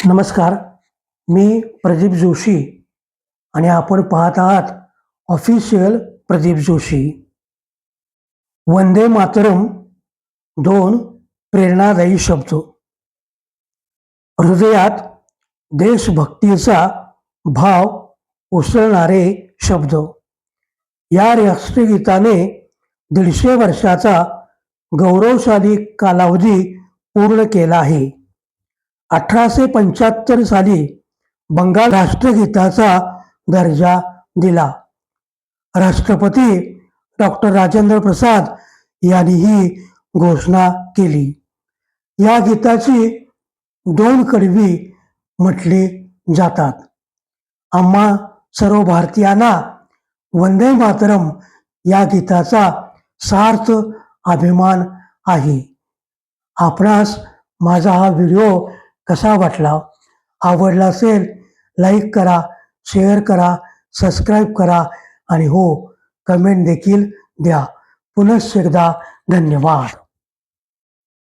नमस्कार, मी प्रदीप जोशी आणि आपण पाहत आहात ऑफिशियल प्रदीप जोशी. वंदे मातरम दोन प्रेरणादायी शब्द. हृदयात देशभक्तीचा भाव उसळणारे शब्द. या राष्ट्रगीताने 150 वर्षाचा गौरवशाली कालावधी पूर्ण केला आहे. 1875 साली बंगाल राष्ट्रगीताचा दर्जा दिला. राष्ट्रपती डॉक्टर राजेंद्र प्रसाद यांनी ही घोषणा केली. या गीताची 2 कडवी म्हटली जातात. आम्हा सर्व भारतीयांना वंदे मातरम या गीताचा सार्थ अभिमान आहे. आपणास माझा हा व्हिडिओ कसा वाटला? आवडला असेल लाईक करा, शेअर करा, सबस्क्राईब करा आणि हो, कमेंट देखील द्या. पुनश्च एकदा धन्यवाद.